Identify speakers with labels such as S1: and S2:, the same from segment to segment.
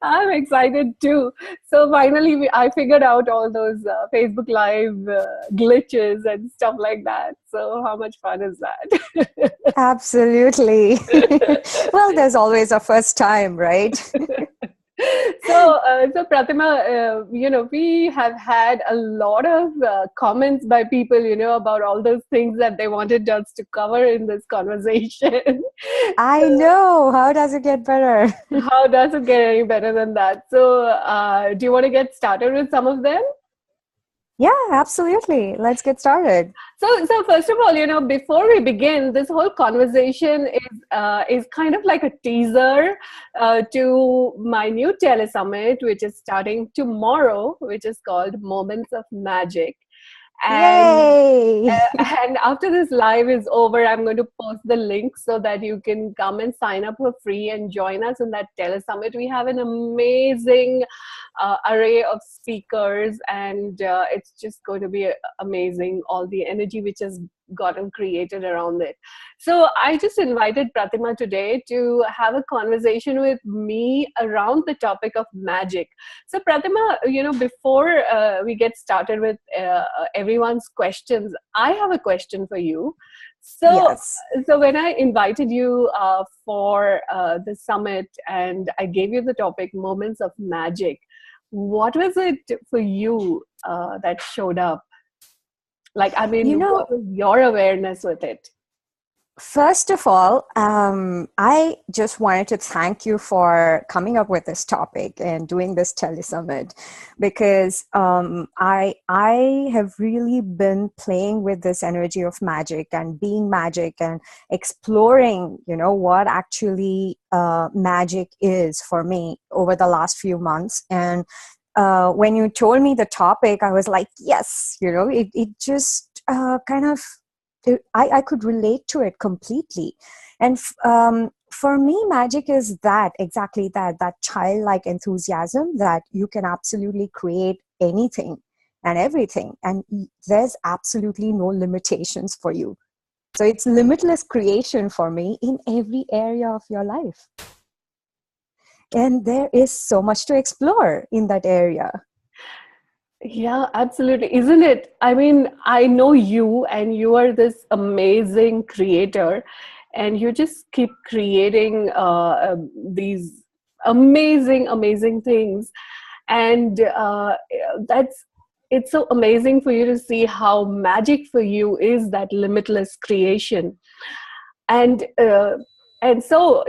S1: I'm excited too. So finally, I figured out all those Facebook Live glitches and stuff like that. So how much fun is that?
S2: Absolutely. Well, there's always a first time, right?
S1: So Pratima, we have had a lot of comments by people, about all those things that they wanted us to cover in this conversation.
S2: I
S1: So
S2: know. How does it get better?
S1: how does it get any better than that? So, do you want to get started with some of them?
S2: Yeah, absolutely. Let's get started.
S1: So first of all, before we begin, this whole conversation is kind of like a teaser to my new telesummit, which is starting tomorrow, which is called Moments of Magic. And
S2: Yay!
S1: and after this live is over, I'm going to post the link so that you can come and sign up for free and join us in that telesummit. We have an amazing array of speakers, and it's just going to be amazing, all the energy which has gotten created around it. So I just invited Pratima today to have a conversation with me around the topic of magic. So Pratima, before we get started with everyone's questions, I have a question for you. So,
S2: Yes.
S1: so when I invited you for the summit and I gave you the topic moments of magic, what was it for you that showed up? Like, I
S2: You
S1: mean,
S2: know,
S1: what was your awareness with it?
S2: First of all, I just wanted to thank you for coming up with this topic and doing this telesummit, because I have really been playing with this energy of magic and being magic and exploring, what actually magic is for me over the last few months. And when you told me the topic, I was like, yes, it just kind of I could relate to it completely. And for me, magic is exactly that childlike enthusiasm that you can absolutely create anything and everything. And there's absolutely no limitations for you. So it's limitless creation for me in every area of your life. And there is so much to explore in that area.
S1: Yeah, absolutely. Isn't it? I mean, I know you, and you are this amazing creator, and you just keep creating these amazing things. And that's it's so amazing for you to see how magic for you is that limitless creation. And uh, and so,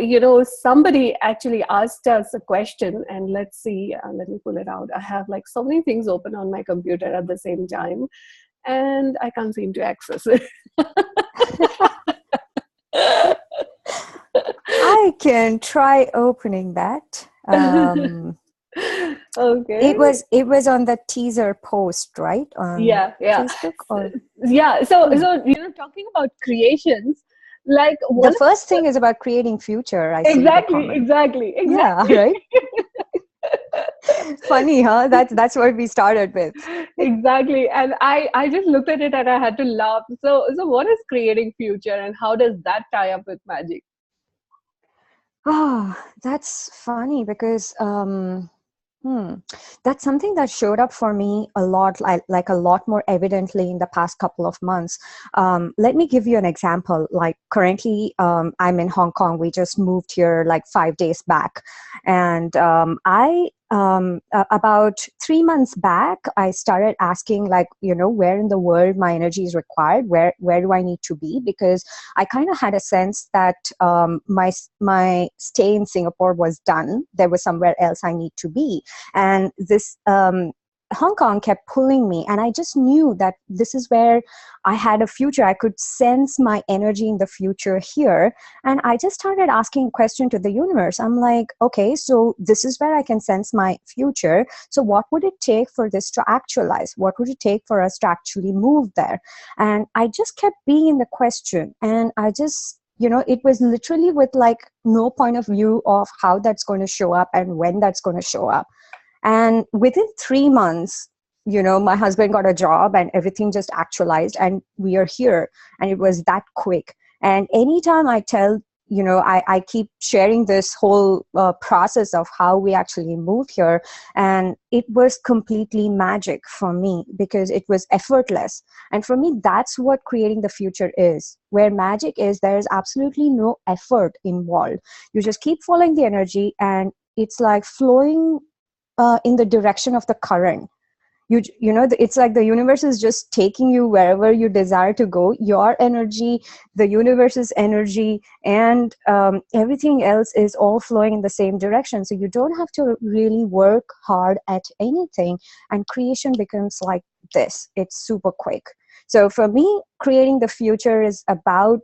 S1: somebody actually asked us a question, and let's see, let me pull it out. I have like so many things open on my computer at the same time, and I can't seem to access it.
S2: I can try opening that.
S1: Okay.
S2: It was on the teaser post, right? On
S1: Yeah.
S2: Facebook, or
S1: Yeah. So,
S2: hmm.
S1: talking about creations, like
S2: The
S1: one of
S2: first
S1: the,
S2: thing is about creating future. I see the
S1: exactly,
S2: comment.
S1: exactly,
S2: Yeah,
S1: exactly.
S2: right. Funny, huh? That's what we started with.
S1: Exactly. And I just looked at it and I had to laugh. So what is creating future, and how does that tie up with magic?
S2: Oh, that's funny because Hmm. That's something that showed up for me a lot, like a lot more evidently in the past couple of months. Let me give you an example. Like currently, I'm in Hong Kong. We just moved here like 5 days back. And about 3 months back, I started asking, like, where in the world my energy is required, where do I need to be? Because I kind of had a sense that my stay in Singapore was done. There was somewhere else I need to be, and this Hong Kong kept pulling me, and I just knew that this is where I had a future. I could sense my energy in the future here, and I just started asking a question to the universe. I'm like, okay, so this is where I can sense my future. So what would it take for this to actualize? What would it take for us to actually move there? And I just kept being in the question, and I just, it was literally with like no point of view of how that's going to show up and when that's going to show up. And within 3 months, my husband got a job and everything just actualized, and we are here. And it was that quick. And anytime I tell I keep sharing this whole process of how we actually moved here, and it was completely magic for me because it was effortless. And for me, that's what creating the future is. Where magic is, there is absolutely no effort involved. You just keep following the energy, and it's like flowing in the direction of the current. It's like the universe is just taking you wherever you desire to go. Your energy, the universe's energy, and everything else is all flowing in the same direction. So you don't have to really work hard at anything, and creation becomes like this. It's super quick. So for me, creating the future is about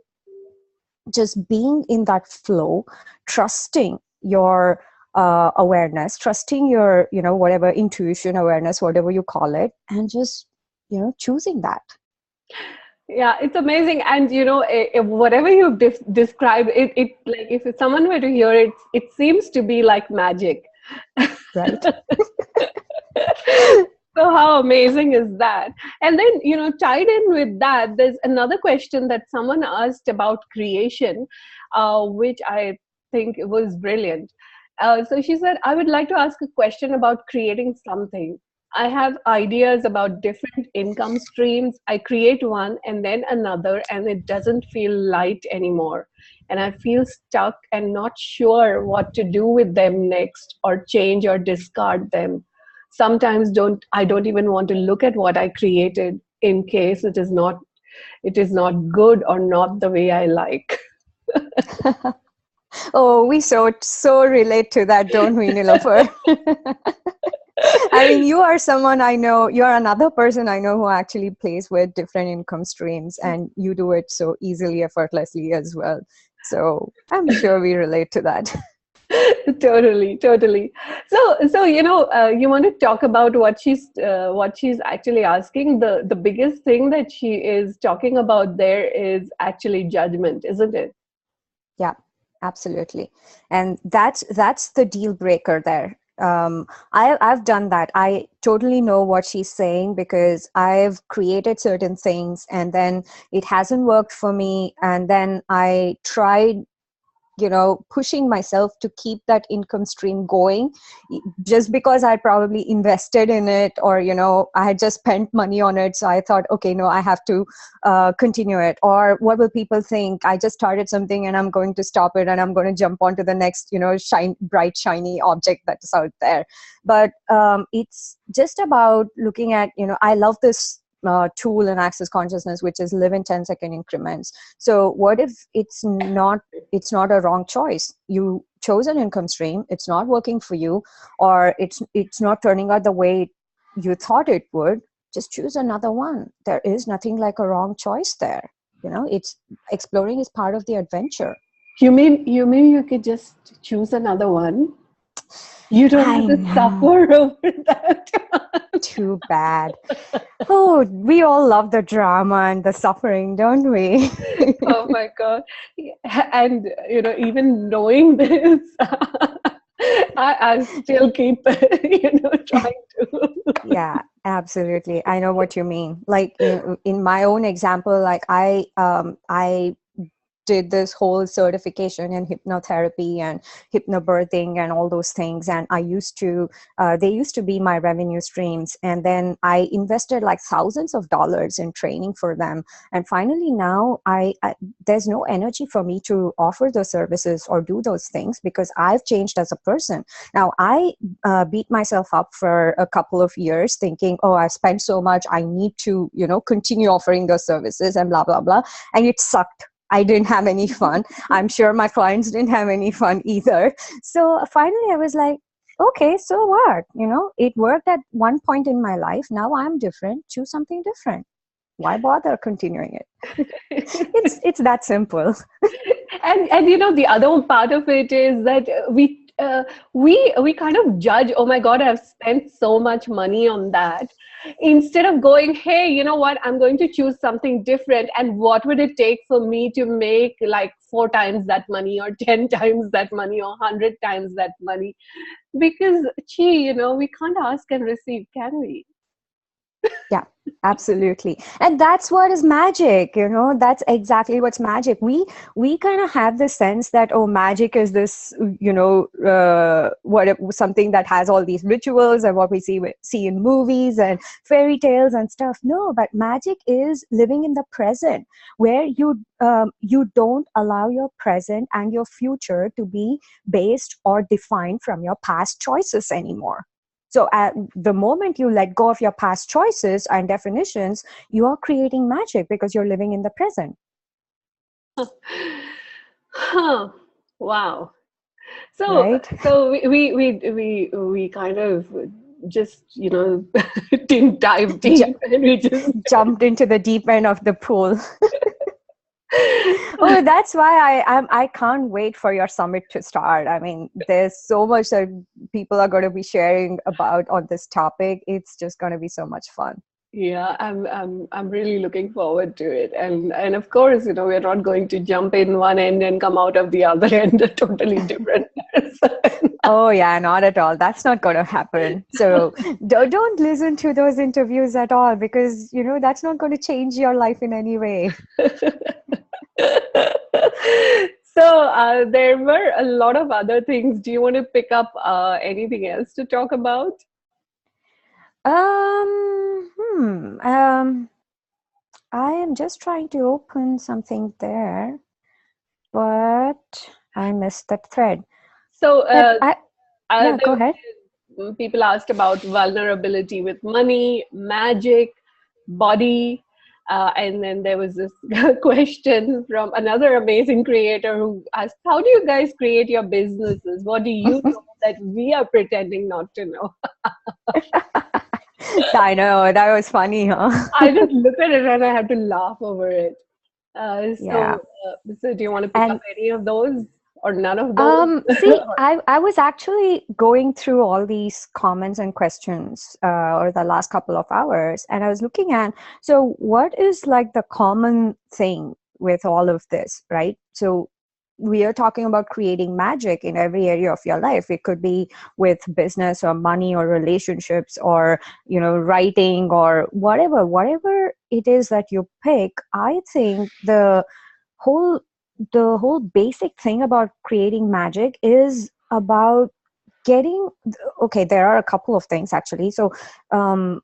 S2: just being in that flow, trusting your awareness, trusting your, whatever intuition, awareness, whatever you call it, and just, choosing that.
S1: Yeah, it's amazing. And whatever you describe, it like if someone were to hear it, it seems to be like magic.
S2: Right.
S1: So how amazing is that? And then, tied in with that, there's another question that someone asked about creation, which I think was brilliant. So she said, I would like to ask a question about creating something. I have ideas about different income streams. I create one and then another, and it doesn't feel light anymore. And I feel stuck and not sure what to do with them next, or change or discard them. Sometimes I don't even want to look at what I created in case it is not good or not the way I like.
S2: Oh, we so relate to that, don't we, Nilofer? I mean, you are someone I know, you are another person I know who actually plays with different income streams, and you do it so easily, effortlessly as well. So I'm sure we relate to that.
S1: Totally. So you want to talk about what she's actually asking. The biggest thing that she is talking about there is actually judgment, isn't it?
S2: Yeah, absolutely. And that's the deal breaker there. I've done that. I totally know what she's saying, because I've created certain things and then it hasn't worked for me, and then I tried pushing myself to keep that income stream going, just because I probably invested in it, or I had just spent money on it, so I thought, okay, no, I have to continue it. Or what will people think? I just started something and I'm going to stop it, and I'm going to jump onto the next bright shiny object that's out there. But it's just about looking at, I love this tool in Access Consciousness, which is live in 10-second increments. So what if it's not a wrong choice? You chose an income stream, it's not working for you, or it's not turning out the way you thought it would. Just choose another one. There is nothing like a wrong choice there. It's exploring is part of the adventure.
S1: You mean you could just choose another one? You don't have to suffer over that.
S2: Too bad. Oh, we all love the drama and the suffering, don't we?
S1: Oh my God. And, even knowing this, I still keep, trying to.
S2: Yeah, absolutely. I know what you mean. Like in my own example, like I did this whole certification in hypnotherapy and hypnobirthing and all those things, and I used to they used to be my revenue streams, and then I invested like thousands of dollars in training for them, and finally now I there's no energy for me to offer those services or do those things, because I've changed as a person. Now I beat myself up for a couple of years thinking, oh, I've spent so much, I need to continue offering those services and blah blah blah, and it sucked. I didn't have any fun. I'm sure my clients didn't have any fun either. So finally I was like, okay, so what? It worked at one point in my life. Now I'm different. Choose something different. Why bother continuing it? It's that simple.
S1: And the other part of it is that we kind of judge, oh my God, I've spent so much money on that, instead of going, hey, you know what, I'm going to choose something different, and what would it take for me to make like 4 times that money, or 10 times that money, or 100 times that money? Because we can't ask and receive, can we?
S2: Yeah, absolutely. And that's what is magic, that's exactly what's magic. We kind of have the sense that, oh, magic is this, something that has all these rituals and what we see in movies and fairy tales and stuff. No, but magic is living in the present, where you don't allow your present and your future to be based or defined from your past choices anymore. So at the moment you let go of your past choices and definitions, you are creating magic because you're living in the present.
S1: Huh. Wow. So,
S2: Right?
S1: we kind of just, didn't dive deep, and we just
S2: Jumped into the deep end of the pool. Oh, that's why I can't wait for your summit to start. I mean, there's so much that people are going to be sharing about on this topic. It's just going to be so much fun.
S1: yeah, I'm really looking forward to it. And of course, we're not going to jump in one end and come out of the other end a totally different person.
S2: Oh yeah, not at all. That's not going to happen. So don't listen to those interviews at all, because that's not going to change your life in any way.
S1: So there were a lot of other things. Do you want to pick up anything else to talk about?
S2: Um, hmm. Um, I am just trying to open something there, but I missed that thread.
S1: So
S2: But yeah,
S1: there
S2: go ahead.
S1: people asked about vulnerability with money, magic, body. And then there was this question from another amazing creator who asked, how do you guys create your businesses? What do you know that we are pretending not to know?
S2: I know, that was funny, huh?
S1: I just look at it and I have to laugh over it.
S2: Yeah.
S1: So do you want to pick
S2: And
S1: up any of those or none of those?
S2: see, I was actually going through all these comments and questions over the last couple of hours, and I was looking at, so what is like the common thing with all of this, right? So we are talking about creating magic in every area of your life. It could be with business or money or relationships or, writing or whatever it is that you pick. I think whole the whole basic thing about creating magic is about getting, okay, there are a couple of things actually. So um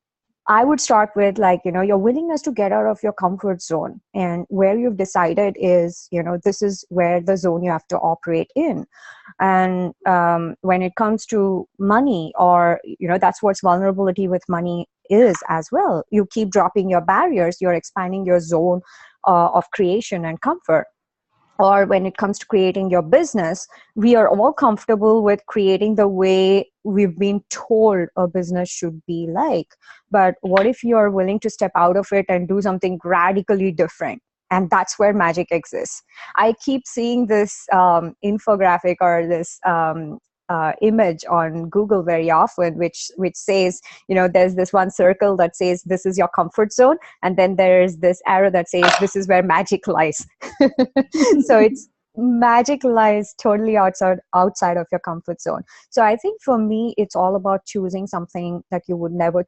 S2: I would start with, like, your willingness to get out of your comfort zone, and where you've decided is, this is where the zone you have to operate in. And when it comes to money, or that's what vulnerability with money is as well. You keep dropping your barriers, you're expanding your zone of creation and comfort. Or when it comes to creating your business, we are all comfortable with creating the way we've been told a business should be like. But what if you're willing to step out of it and do something radically different? And that's where magic exists. I keep seeing this infographic, or this image on Google very often, which says, there's this one circle that says this is your comfort zone, and then there's this arrow that says this is where magic lies. So it's magic lies totally outside of your comfort zone. So I think for me, it's all about choosing something that you would never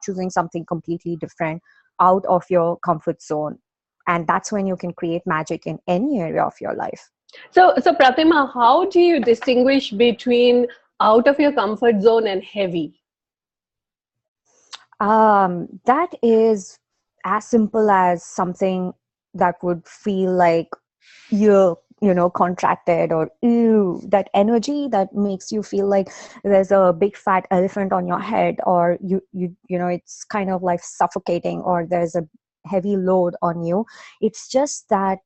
S2: choosing something completely different out of your comfort zone. And that's when you can create magic in any area of your life.
S1: So Pratima, how do you distinguish between out of your comfort zone and heavy?
S2: That is as simple as something that would feel like you're contracted, or ew, that energy that makes you feel like there's a big fat elephant on your head, or it's kind of like suffocating, or there's a heavy load on you. It's just that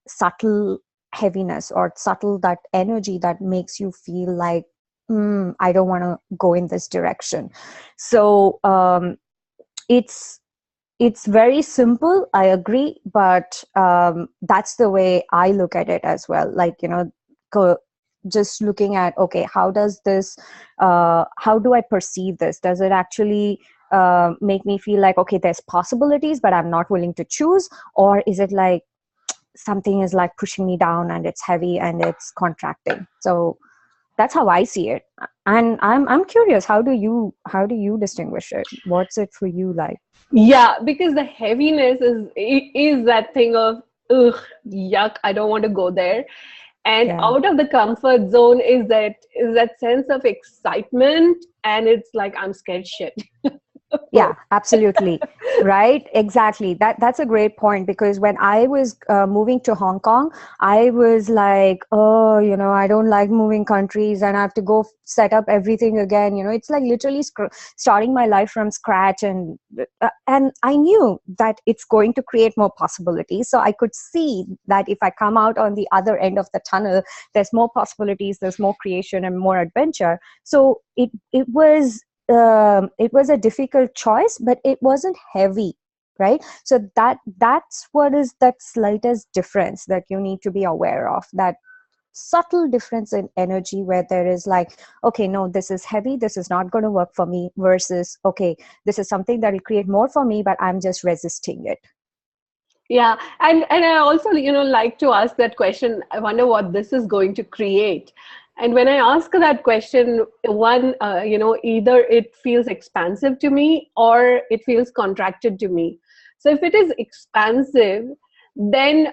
S2: subtle heaviness, or subtle that energy that makes you feel like, I don't want to go in this direction. So it's very simple, I agree, but that's the way I look at it as well. Like, just looking at, okay, how does this how do I perceive this? Does it actually make me feel like, okay, there's possibilities but I'm not willing to choose? Or is it like something is like pushing me down, and it's heavy and it's contracting? So that's how I see it. And I'm curious, how do you distinguish it? What's it for you like?
S1: Yeah, because the heaviness is that thing of ugh, yuck, I don't want to go there. And
S2: Yeah.
S1: out of the comfort zone is that sense of excitement, and it's like I'm scared shit.
S2: Yeah, absolutely. Right, exactly. That's a great point, because when I was moving to Hong Kong, I was like, oh, I don't like moving countries, and I have to go set up everything again. It's like literally starting my life from scratch, and I knew that it's going to create more possibilities. So I could see that if I come out on the other end of the tunnel, there's more possibilities, there's more creation and more adventure. So it was a difficult choice, but it wasn't heavy, right? So that's what is that slightest difference that you need to be aware of, that subtle difference in energy, where there is like, okay, no, this is heavy, this is not going to work for me, versus, okay, this is something that will create more for me, but I'm just resisting it.
S1: Yeah, and I also, like to ask that question. I wonder what this is going to create. And when I ask that question, one, either it feels expansive to me or it feels contracted to me. So if it is expansive, then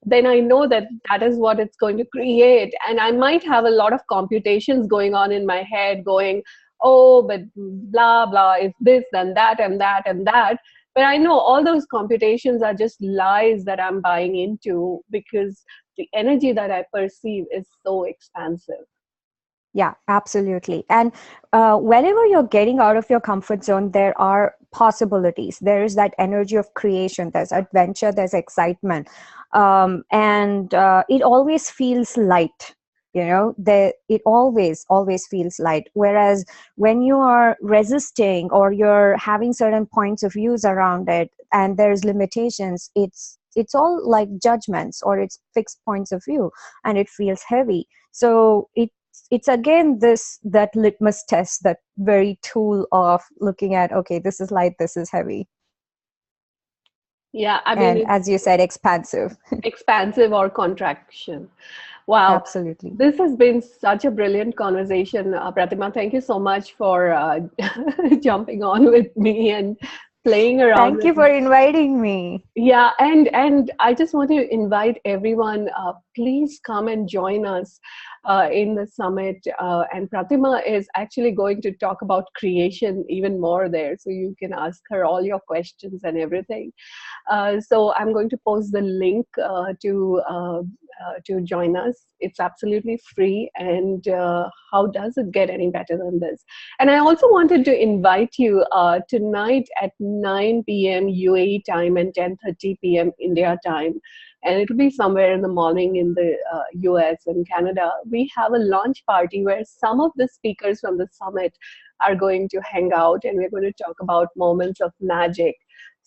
S1: then I know that that is what it's going to create, and I might have a lot of computations going on in my head, going, oh, but blah blah, if this, then that, and that, and that. But I know all those computations are just lies that I'm buying into, because the energy that I perceive is so expansive.
S2: Yeah, absolutely. And whenever you're getting out of your comfort zone, there are possibilities. There is that energy of creation, there's adventure, there's excitement. And it always feels light. It always feels light. Whereas when you are resisting, or you're having certain points of views around it, and there's limitations, it's all like judgments, or it's fixed points of view, and it feels heavy. So it's again that litmus test, that very tool of looking at, okay, this is light, this is heavy,
S1: Yeah, I mean,
S2: and
S1: it's
S2: as you said, expansive.
S1: expansive or contraction. Wow.
S2: Absolutely.
S1: This has been such a brilliant conversation, Pratima. Thank you so much for jumping on with me and playing around
S2: Thank
S1: with
S2: you for
S1: me.
S2: inviting me.
S1: Yeah, and I just want to invite everyone, please come and join us in the summit. And Pratima is actually going to talk about creation even more there, so you can ask her all your questions and everything. So I'm going to post the link to join us. It's absolutely free, and how does it get any better than this? And I also wanted to invite you tonight at 9 p.m. UAE time and 10:30 p.m. India time, and it'll be somewhere in the morning in the US and Canada. We have a launch party where some of the speakers from the summit are going to hang out, and we're going to talk about moments of magic.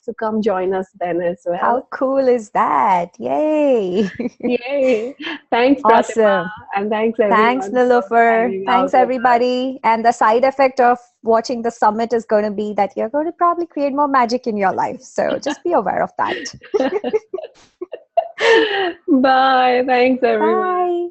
S1: So come join us then as
S2: How
S1: well.
S2: cool is that? Yay.
S1: Yay! Thanks, Pratima,
S2: Awesome.
S1: and thanks
S2: Thanks,
S1: everyone for
S2: Nilofer.
S1: hanging out
S2: Thanks,
S1: with us.
S2: everybody. And the side effect of watching the summit is going to be that you're going to probably create more magic in your life. So just be aware of that.
S1: Bye. Thanks, everyone.
S2: Bye.